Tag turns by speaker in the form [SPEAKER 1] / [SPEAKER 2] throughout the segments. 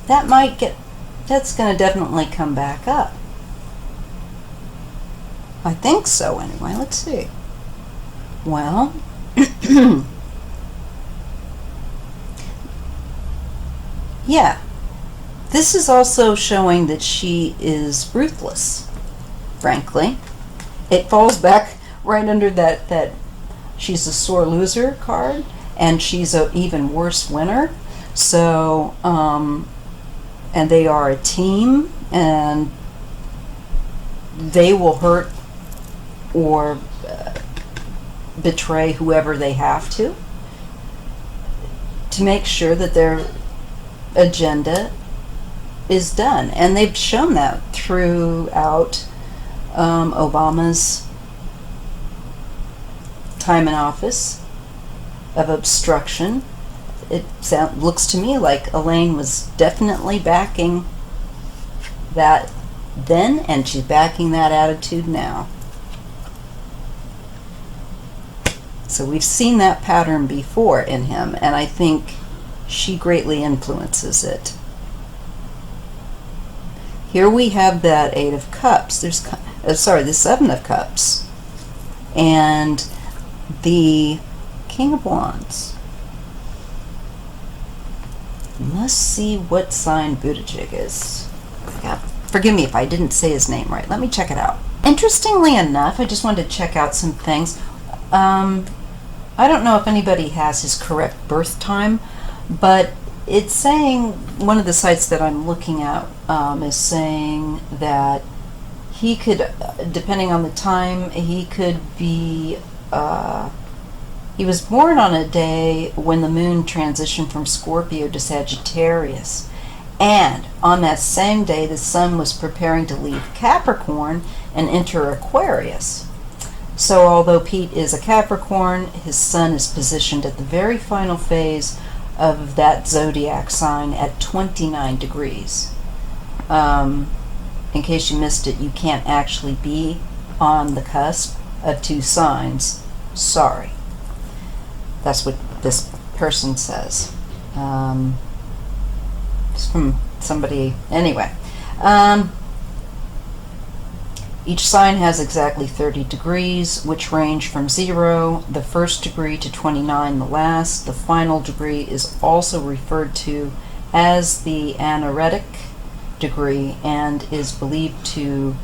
[SPEAKER 1] that's going to definitely come back up. I think so, anyway. Let's see. Well, yeah. This is also showing that she is ruthless, frankly. It falls back right under that she's a sore loser card, and she's an even worse winner. So, and they are a team, and they will hurt or betray whoever they have to make sure that their agenda is done. And they've shown that throughout Obama's time in office of obstruction. It looks to me like Elaine was definitely backing that then, and she's backing that attitude now. So we've seen that pattern before in him, and I think she greatly influences it. Here we have that Eight of Cups. The Seven of Cups. And the King of Wands. Let's see what sign Buttigieg is. Forgive me if I didn't say his name right. Let me check it out. Interestingly enough, I just wanted to check out some things. I don't know if anybody has his correct birth time, but it's saying, one of the sites that I'm looking at is saying that he could, depending on the time, he could be, he was born on a day when the moon transitioned from Scorpio to Sagittarius. And on that same day, the sun was preparing to leave Capricorn and enter Aquarius. So although Pete is a Capricorn, his sun is positioned at the very final phase of that zodiac sign at 29 degrees. In case you missed it, you can't actually be on the cusp of two signs. Sorry. That's what this person says. It's from somebody. Anyway. Each sign has exactly 30 degrees, which range from 0, the first degree, to 29, the last. The final degree is also referred to as the anaretic degree and is believed to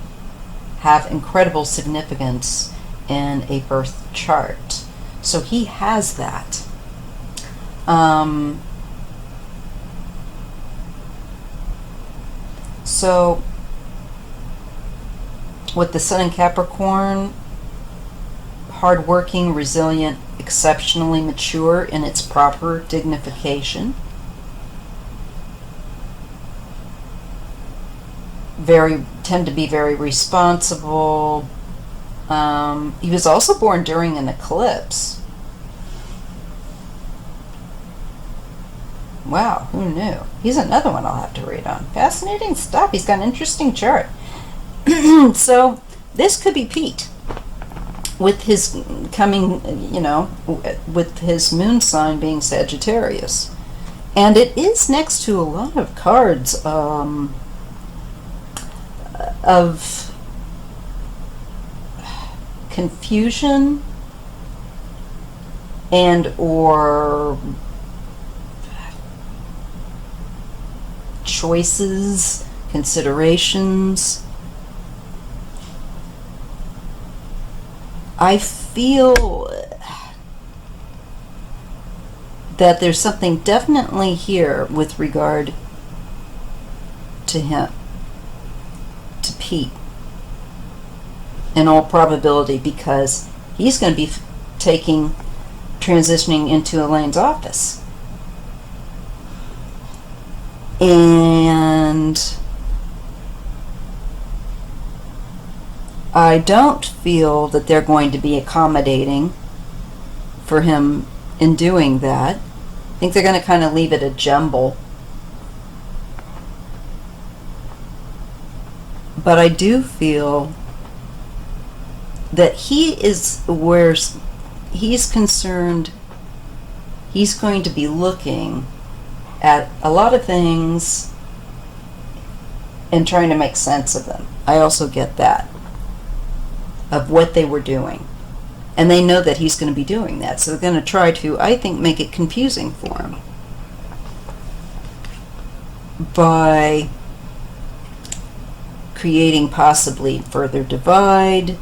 [SPEAKER 1] have incredible significance in a birth chart. So he has that. So with the sun in Capricorn, hardworking, resilient, exceptionally mature in its proper dignification. Tend to be very responsible. He was also born during an eclipse. Wow, who knew? He's another one I'll have to read on. Fascinating stuff. He's got an interesting chart. So this could be Pete with his coming, with his moon sign being Sagittarius. And it is next to a lot of cards of confusion and or choices, considerations. I feel that there's something definitely here with regard to him, to Pete, in all probability, because he's going to be transitioning into Elaine's office. And I don't feel that they're going to be accommodating for him in doing that. I think they're going to kind of leave it a jumble. But I do feel that he is, where he's concerned, he's going to be looking at a lot of things and trying to make sense of them. I also get that, of what they were doing. And they know that he's going to be doing that, so they're going to try to, I think, make it confusing for him by creating possibly further divide,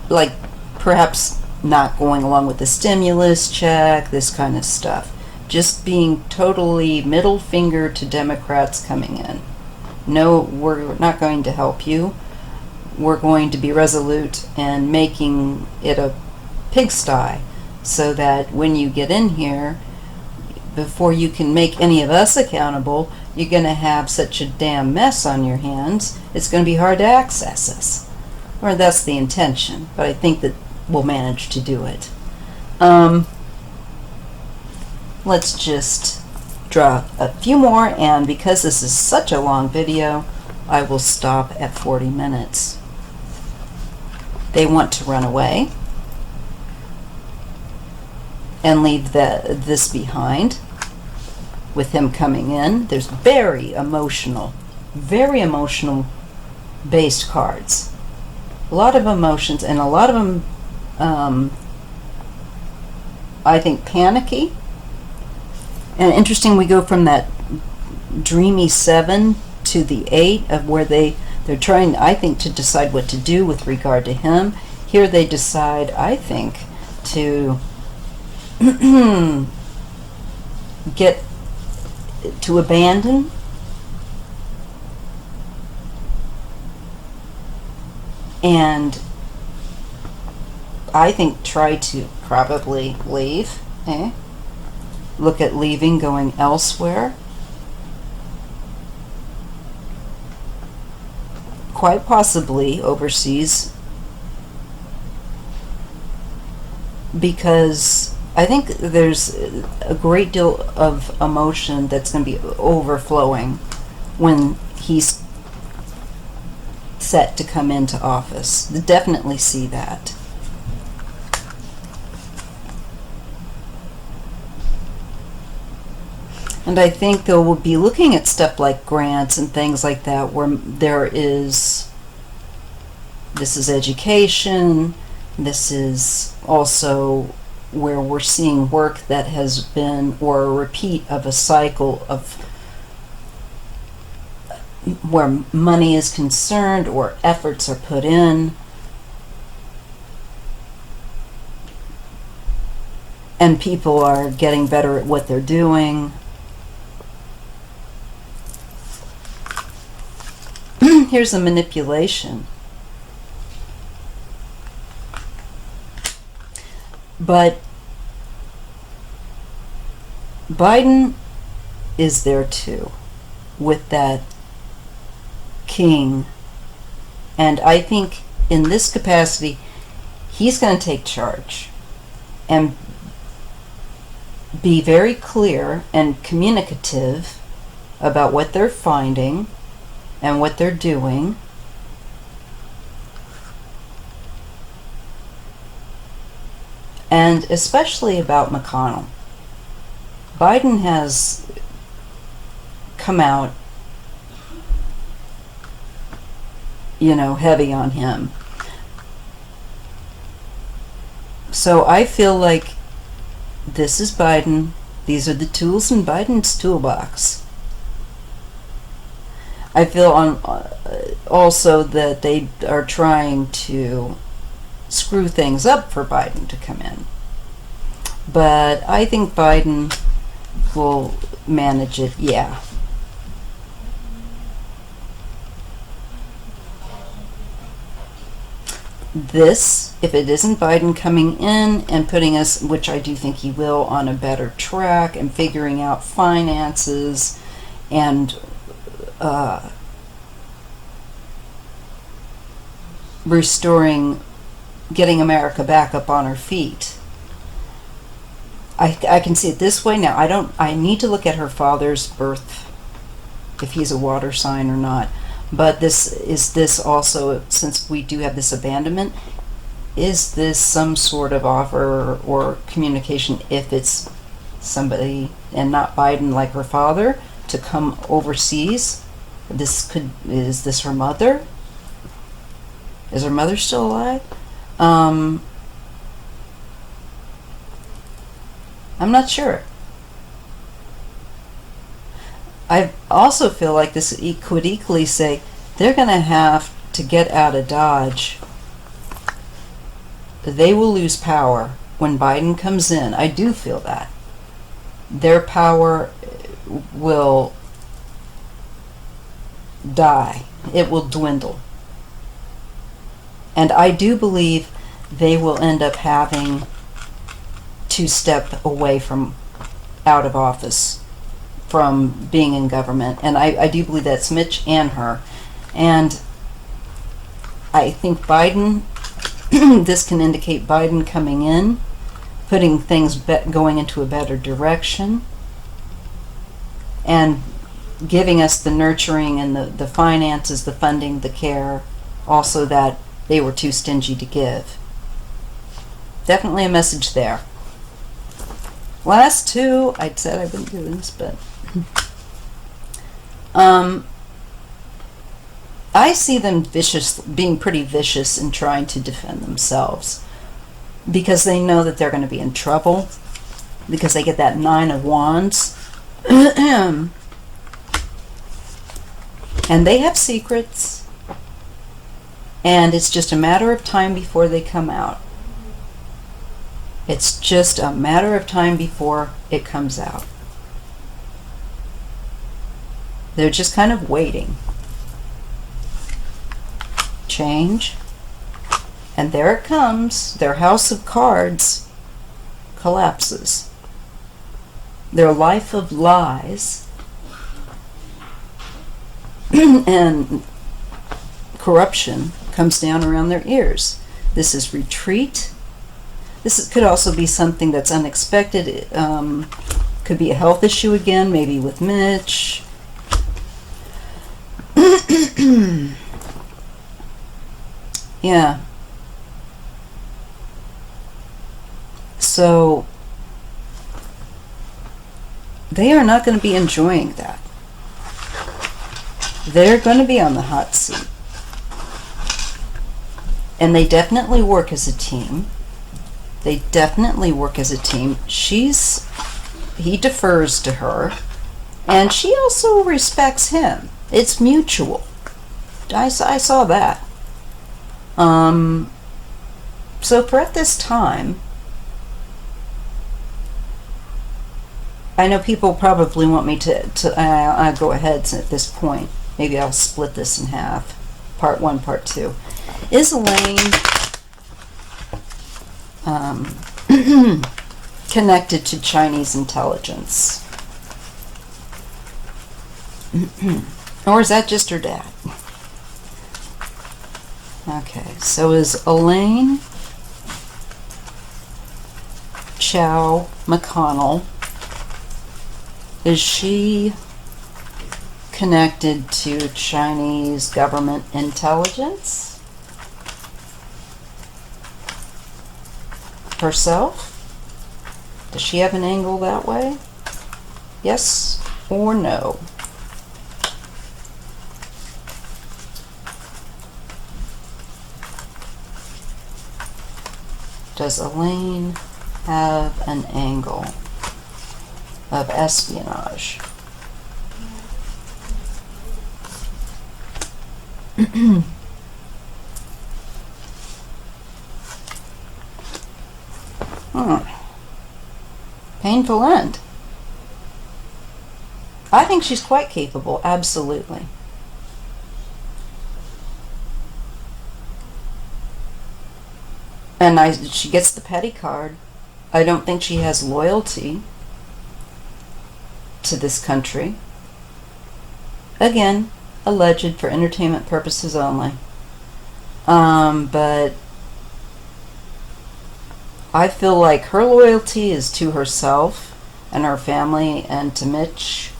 [SPEAKER 1] like perhaps not going along with the stimulus check, this kind of stuff. Just being totally middle finger to Democrats coming in. No, we're not going to help you. We're going to be resolute and making it a pigsty so that when you get in here, before you can make any of us accountable, you're going to have such a damn mess on your hands, it's going to be hard to access us. Or that's the intention, but I think that we'll manage to do it. Let's just draw a few more, and because this is such a long video, I will stop at 40 minutes. They want to run away and leave this behind with him coming in. There's very emotional based cards. A lot of emotions, and a lot of them, I think, panicky. And interesting, we go from that dreamy 7 to the 8 of where they're trying, I think, to decide what to do with regard to him. Here they decide, I think, to get to abandon and I think try to probably leave. Look at leaving, going elsewhere. Quite possibly overseas, because I think there's a great deal of emotion that's going to be overflowing when he's set to come into office. Definitely see that. And I think they will be looking at stuff like grants and things like that, where this is education, this is also where we're seeing work that has been, or a repeat of a cycle of where money is concerned or efforts are put in. And people are getting better at what they're doing. Here's the manipulation. But Biden is there too, with that king. And I think in this capacity, he's going to take charge and be very clear and communicative about what they're finding and what they're doing. And especially about McConnell. Biden has come out, heavy on him. So I feel like this is Biden. These are the tools in Biden's toolbox. I feel also that they are trying to screw things up for Biden to come in. But I think Biden will manage it, yeah. This, if it isn't Biden coming in and putting us, which I do think he will, on a better track and figuring out finances and getting America back up on her feet. I can see it this way now. I need to look at her father's birth, if he's a water sign or not. But this also, since we do have this abandonment, is this some sort of offer or communication, if it's somebody and not Biden like her father, to come overseas Is this her mother? Is her mother still alive? I'm not sure. I also feel like this could equally say they're going to have to get out of Dodge. They will lose power when Biden comes in. I do feel that. Their power will die. It will dwindle. And I do believe they will end up having to step away from out of office, from being in government. And I do believe that's Mitch and her. And I think Biden, this can indicate Biden coming in, putting things going into a better direction, and giving us the nurturing and the finances, the funding, the care, also that they were too stingy to give. Definitely a message there. Last two, I said I wouldn't do this, but I see them being pretty vicious in trying to defend themselves, because they know that they're going to be in trouble, because they get that 9 of Wands. And they have secrets, and it's just a matter of time before they come out. It's just a matter of time before it comes out. They're just kind of waiting. Change. And there it comes. Their house of cards collapses. Their life of lies and corruption comes down around their ears. This is retreat. Could also be something that's unexpected. It could be a health issue again, maybe with Mitch. Yeah. So they are not going to be enjoying that. They're going to be on the hot seat. And they definitely work as a team. He defers to her, and she also respects him. It's mutual. I saw that. So for at this time, I know people probably want me to go ahead at this point. Maybe I'll split this in half. Part 1, part 2. Is Elaine connected to Chinese intelligence? Or is that just her dad? Okay, so is Elaine Chao McConnell, is she connected to Chinese government intelligence herself? Does she have an angle that way? Yes or no? Does Elaine have an angle of espionage? Painful end. I think she's quite capable, absolutely. And she gets the petty card. I don't think she has loyalty to this country. Again, alleged for entertainment purposes only. But I feel like her loyalty is to herself and her family and to Mitch.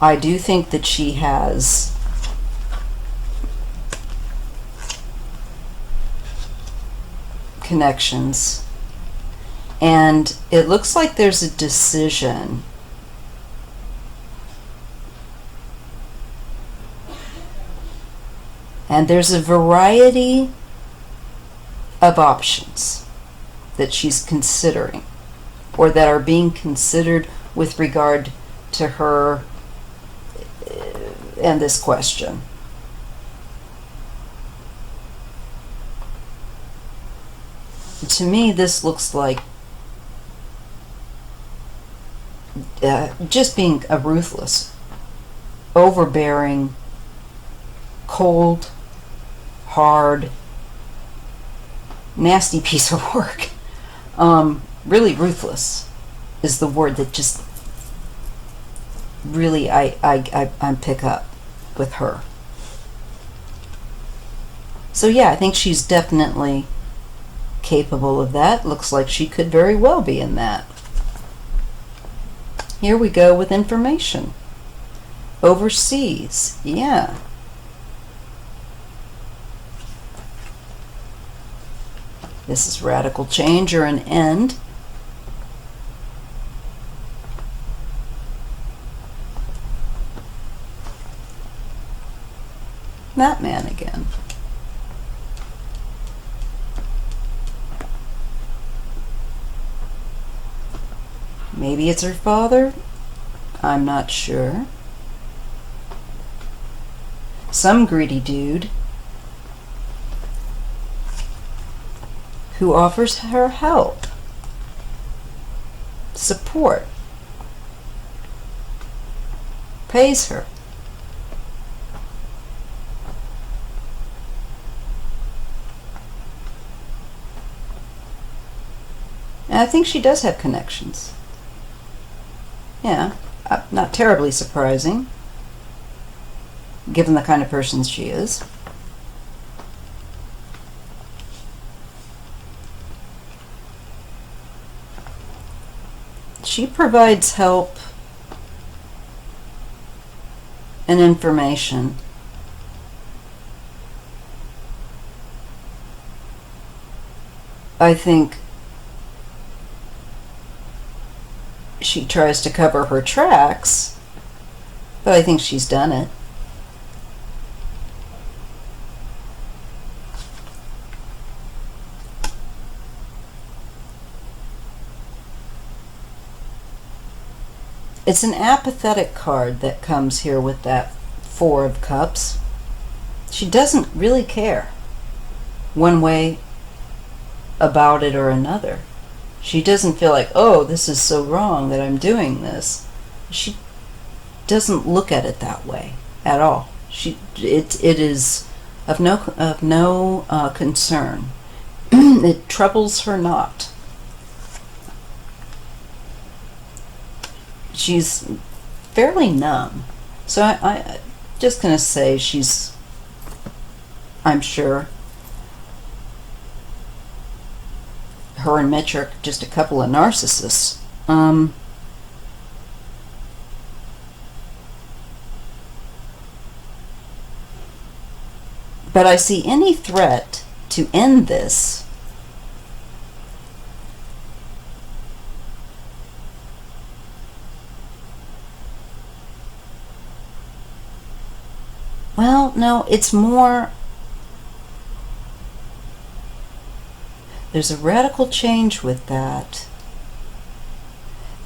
[SPEAKER 1] I do think that she has connections. And it looks like there's a decision. And there's a variety of options that she's considering, or that are being considered with regard to her and this question. To me, this looks like just being a ruthless, overbearing, cold, hard, nasty piece of work. Really ruthless is the word that just really I pick up with her. So yeah, I think she's definitely capable of that. Looks like she could very well be in that. Here we go with information. Overseas, yeah. This is radical change or an end. That man again. Maybe it's her father. I'm not sure. Some greedy dude who offers her help, support, pays her. And I think she does have connections. Yeah, not terribly surprising, given the kind of person she is. She provides help and information. I think she tries to cover her tracks, but I think she's done it. It's an apathetic card that comes here with that Four of Cups. She doesn't really care one way about it or another. She doesn't feel like, oh, this is so wrong that I'm doing this. She doesn't look at it that way at all. It is of no concern. It troubles her not. She's fairly numb. So I'm just going to say she's, I'm sure, her and Mitch are just a couple of narcissists. But I see any threat to end this well, no, it's more, there's a radical change with that,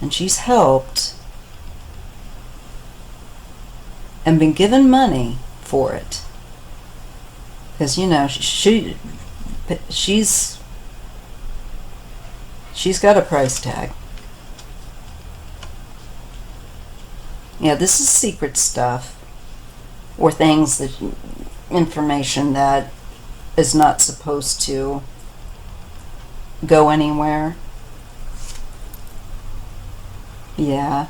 [SPEAKER 1] and she's helped and been given money for it, because you know she's got a price tag. Yeah, this is secret stuff, or things that, information that is not supposed to go anywhere. Yeah,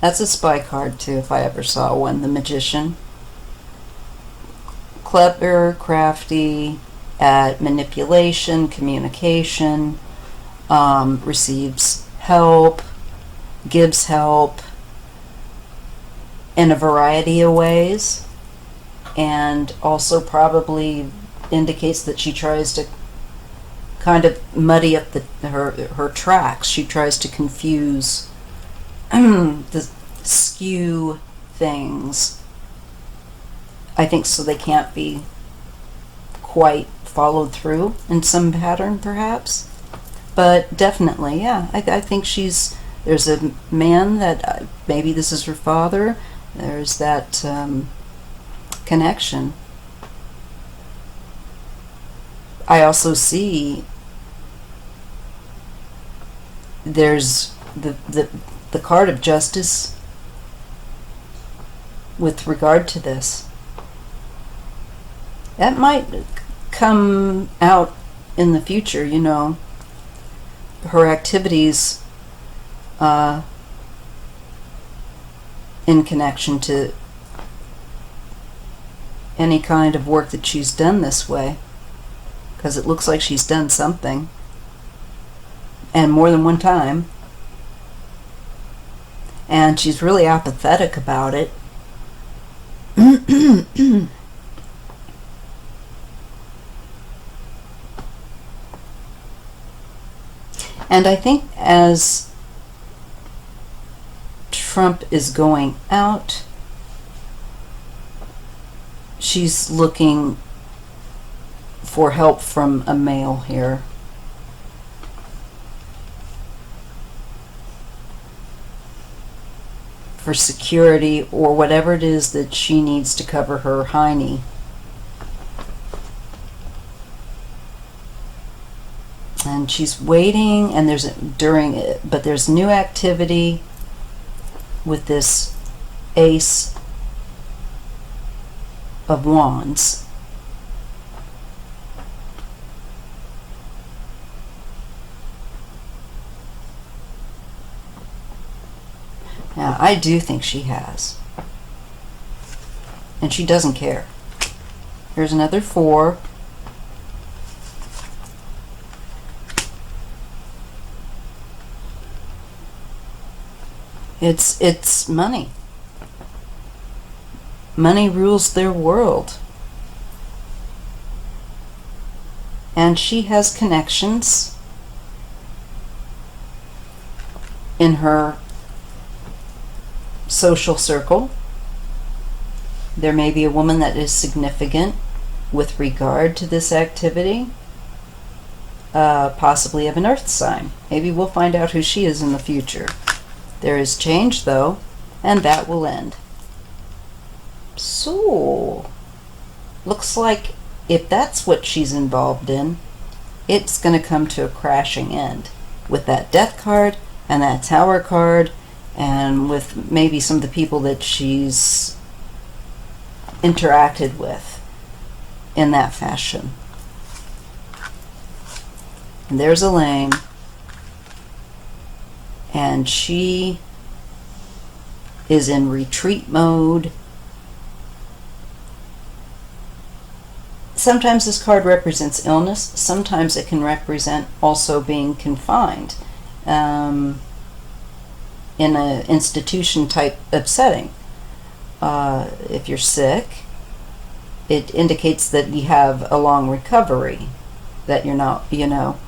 [SPEAKER 1] that's a spy card too, if I ever saw one. The Magician. Clever, crafty at manipulation, communication, receives help, gives help in a variety of ways, and also probably indicates that she tries to kind of muddy up her tracks. She tries to confuse the skew things, I think, so they can't be quite followed through in some pattern, perhaps. But definitely, yeah, I think there's a man that maybe this is her father. There's that connection. I also see there's the card of justice with regard to this. That might come out in the future, you know. Her activities in connection to any kind of work that she's done this way, because it looks like she's done something, and more than one time, and she's really apathetic about it. And I think as Trump is going out, she's looking for help from a male here. For security or whatever it is that she needs to cover her hiney. And she's waiting, and there's new activity with this Ace of Wands. Now, I do think she has. And she doesn't care. Here's another 4. It's money. Money rules their world. And she has connections in her social circle. There may be a woman that is significant with regard to this activity, possibly of an earth sign. Maybe we'll find out who she is in the future. There is change, though, and that will end. So, looks like if that's what she's involved in, it's going to come to a crashing end with that Death card and that Tower card, and with maybe some of the people that she's interacted with in that fashion. And there's Elaine. And she is in retreat mode. Sometimes this card represents illness. Sometimes it can represent also being confined in an institution type of setting. If you're sick, it indicates that you have a long recovery, that you're not, you know,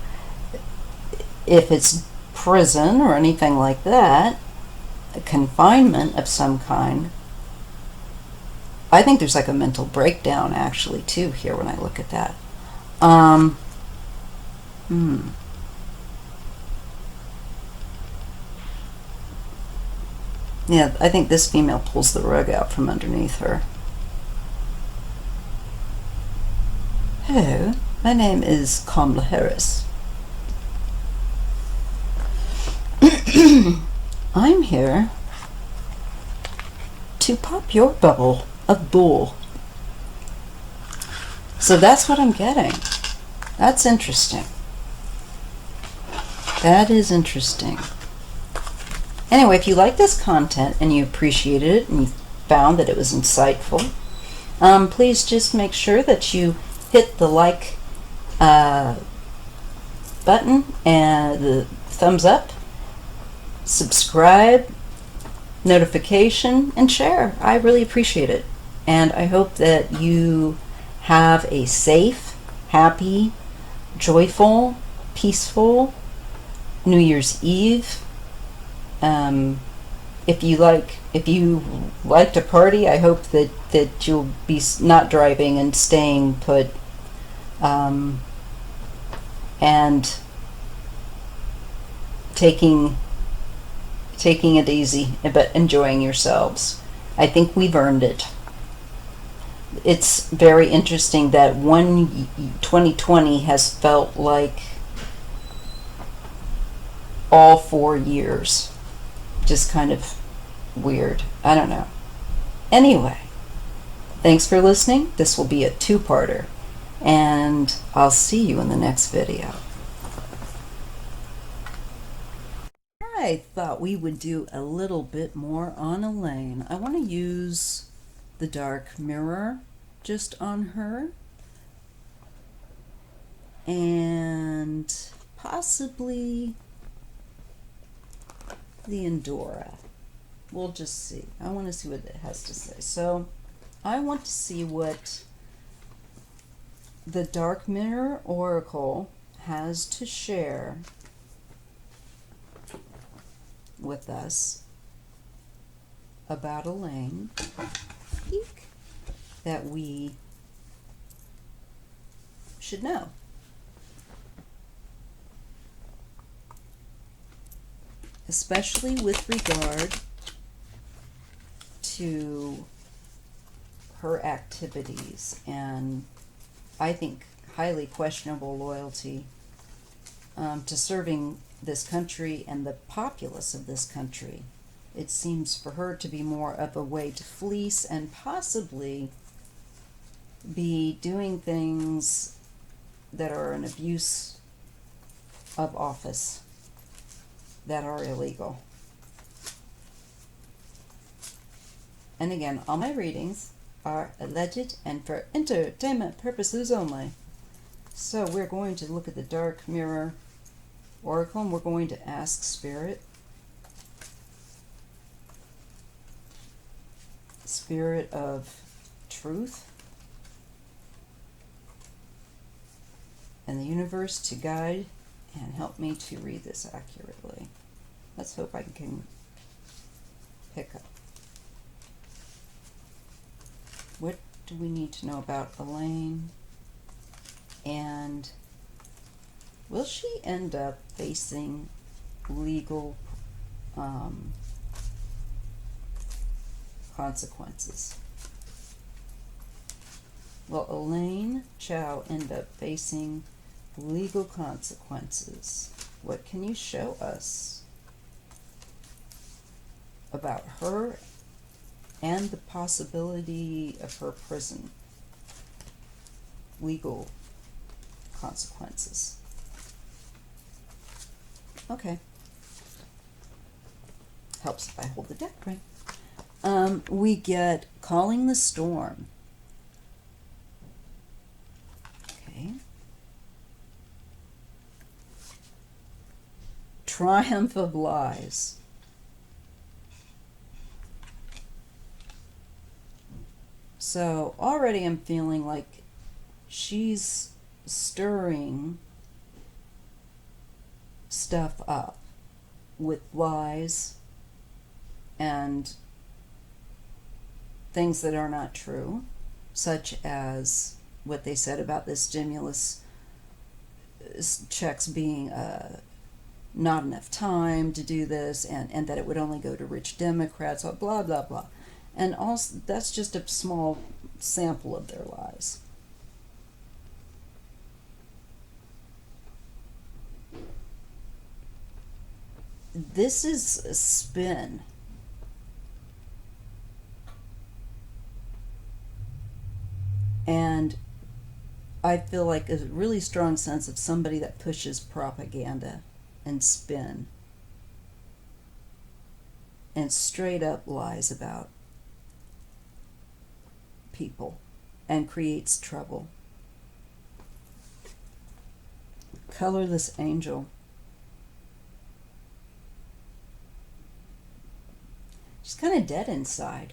[SPEAKER 1] if it's prison or anything like that, a confinement of some kind. I think there's like a mental breakdown actually too here when I look at that. Yeah, I think this female pulls the rug out from underneath her. Hello, my name is Kamala Harris. I'm here to pop your bubble of bull. So that's what I'm getting. That's interesting. That is interesting. Anyway, if you like this content and you appreciated it and you found that it was insightful, please just make sure that you hit the like button and the thumbs up, subscribe, notification, and share. I really appreciate it. And I hope that you have a safe, happy, joyful, peaceful New Year's Eve. If you like to party, I hope that you'll be not driving and staying put, and taking it easy, but enjoying yourselves. I think we've earned it. It's very interesting that 2020 has felt like all 4 years. Just kind of weird. I don't know. Anyway, thanks for listening. This will be a two-parter, and I'll see you in the next video. I thought we would do a little bit more on Elaine. I want to use the dark mirror just on her, and possibly the Endora. We'll just see. I want to see what it has to say. So I want to see what the Dark Mirror Oracle has to share with us about Elaine that we should know. Especially with regard to her activities and, I think, highly questionable loyalty to serving this country and the populace of this country. It seems for her to be more of a way to fleece and possibly be doing things that are an abuse of office, that are illegal. And again, all my readings are alleged and for entertainment purposes only. So we're going to look at the Dark Mirror Oracle, and we're going to ask Spirit of truth and the universe to guide and help me to read this accurately. Let's hope I can pick up. What do we need to know about Elaine? And will she end up facing legal consequences? Will Elaine Chao end up facing legal consequences? What can you show us about her and the possibility of her prison legal consequences? Okay. Helps if I hold the deck right. We get Calling the Storm. Okay. Triumph of Lies. So already I'm feeling like she's stirring stuff up with lies and things that are not true, such as what they said about the stimulus checks being not enough time to do this, and that it would only go to rich Democrats, blah, blah, blah. And also, that's just a small sample of their lies. This is a spin. And I feel like a really strong sense of somebody that pushes propaganda and spin and straight up lies about people and creates trouble. Colorless Angel. She's kind of dead inside.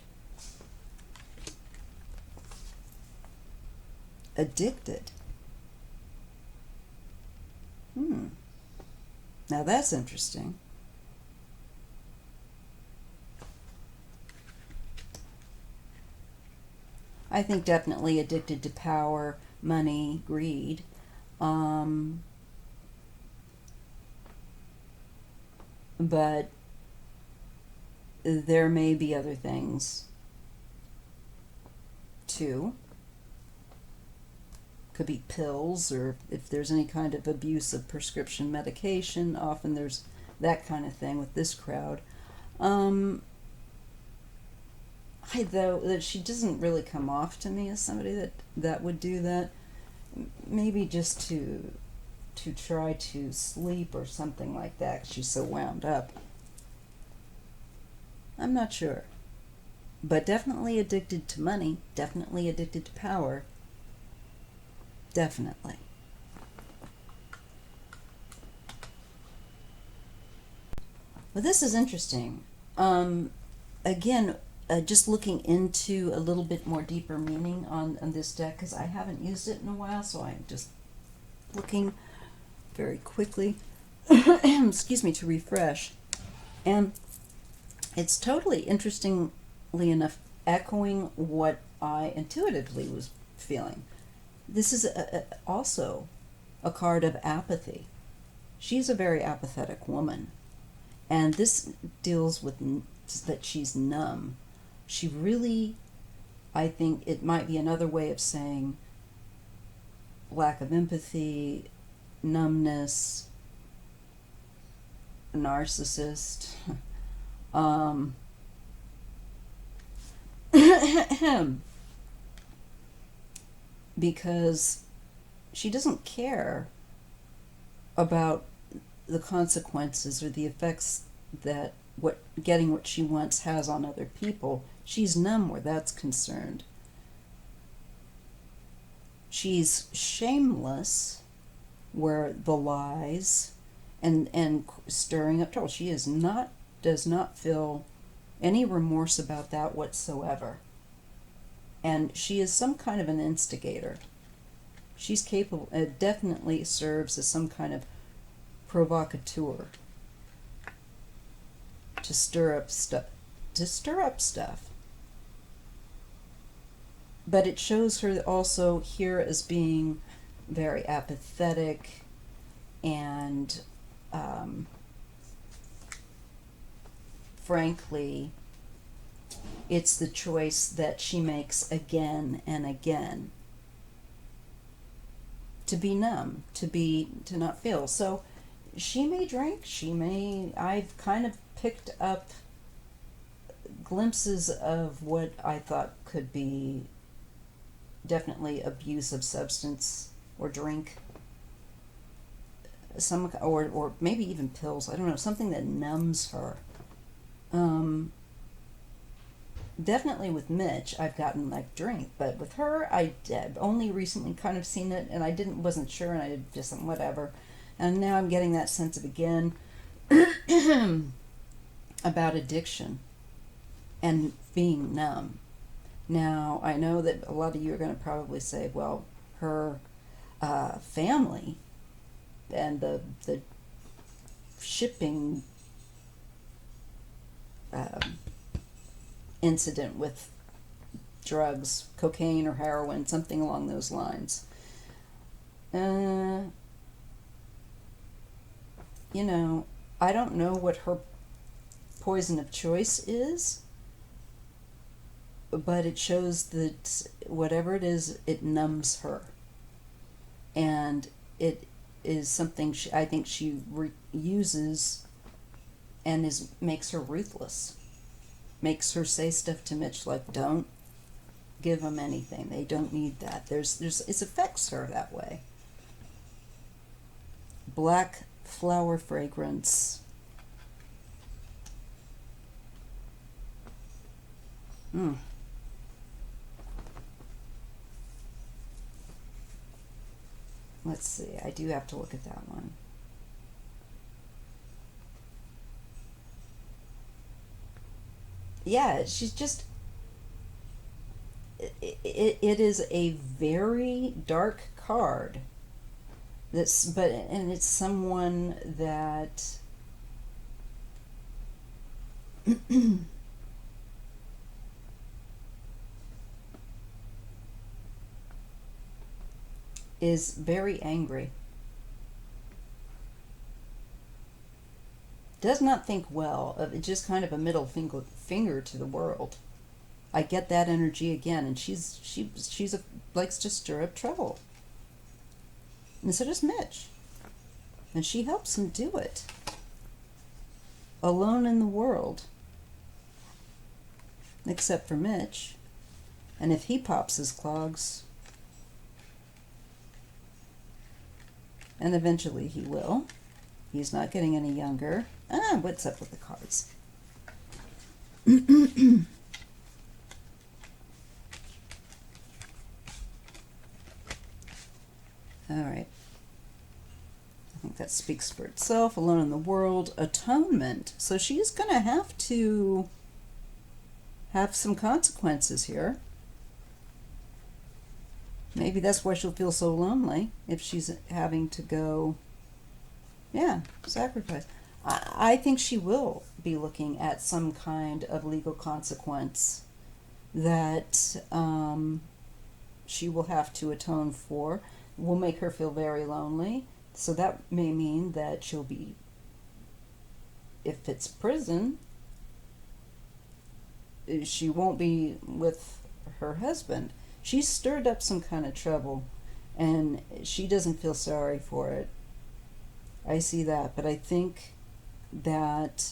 [SPEAKER 1] Addicted. Hmm. Now that's interesting. I think definitely addicted to power, money, greed. Um, but there may be other things too. Could be pills, or if there's any kind of abuse of prescription medication, often there's that kind of thing with this crowd. Um, though that she doesn't really come off to me as somebody that would do that. Maybe just to try to sleep or something like that. 'Cause she's so wound up. I'm not sure, but definitely addicted to money. Definitely addicted to power. Definitely. Well, this is interesting. Again, just looking into a little bit more deeper meaning on this deck, because I haven't used it in a while, so I'm just looking very quickly, excuse me, to refresh. And it's totally, interestingly enough, echoing what I intuitively was feeling. This is also a card of apathy. She's a very apathetic woman. And this deals with that she's numb. She really, I think it might be another way of saying lack of empathy, numbness, narcissist. um, because she doesn't care about the consequences or the effects that what getting what she wants has on other people. She's numb where that's concerned. She's shameless where the lies and stirring up trouble. She does not feel any remorse about that whatsoever. And she is some kind of an instigator. She's capable, definitely serves as some kind of provocateur to stir up stuff. But it shows her also here as being very apathetic and frankly, it's the choice that she makes again and again to be numb, to not feel. So she may drink, I've kind of picked up glimpses of what I thought could be definitely abuse of substance or drink, or maybe even pills. I don't know, something that numbs her. Definitely with Mitch, I've gotten like drink, but with her, I did only recently kind of seen it, and I wasn't sure, and I just whatever. And now I'm getting that sense of again about addiction and being numb. Now I know that a lot of you are going to probably say, well, her family and the shipping incident with drugs, cocaine or heroin, something along those lines. You know, I don't know what her poison of choice is, but it shows that whatever it is, it numbs her. And it is something I think she uses and makes her ruthless. Makes her say stuff to Mitch like, don't give them anything. They don't need that. It affects her that way. Black flower fragrance. Let's see. I do have to look at that one. Yeah, she's just. It is a very dark card, And it's someone that is very angry. Does not think well of it, just kind of a middle finger to the world. I get that energy again, and likes to stir up trouble. And so does Mitch. And she helps him do it. Alone in the world. Except for Mitch. And if he pops his clogs, and eventually he will, he's not getting any younger. What's up with the cards? All right. I think that speaks for itself. Alone in the world. Atonement. So she's going to have some consequences here. Maybe that's why she'll feel so lonely, if she's having to go, sacrifice. I think she will be looking at some kind of legal consequence that she will have to atone for. Will make her feel very lonely. So that may mean that she'll be, if it's prison, she won't be with her husband. She's stirred up some kind of trouble, and she doesn't feel sorry for it. I see that, but I think that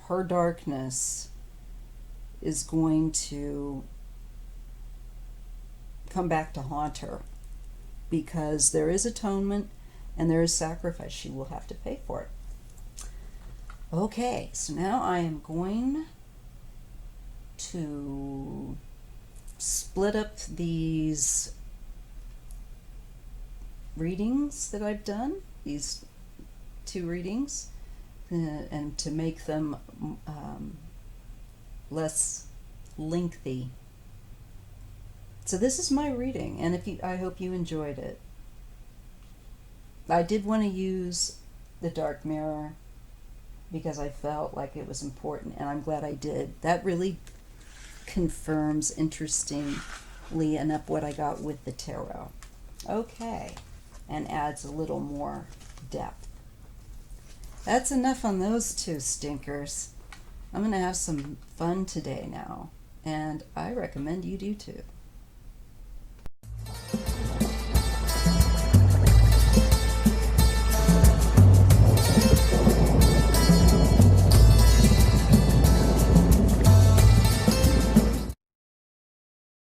[SPEAKER 1] her darkness is going to come back to haunt her, because there is atonement and there is sacrifice she will have to pay for it. Okay, so now I am going to split up these readings that I've done, these 2 readings, and to make them less lengthy. So this is my reading, and I hope you enjoyed it. I did want to use the dark mirror because I felt like it was important, and I'm glad I did. That really confirms, interestingly enough, what I got with the tarot. Okay, and adds a little more depth. That's enough on those 2 stinkers. I'm going to have some fun today now, and I recommend you do too.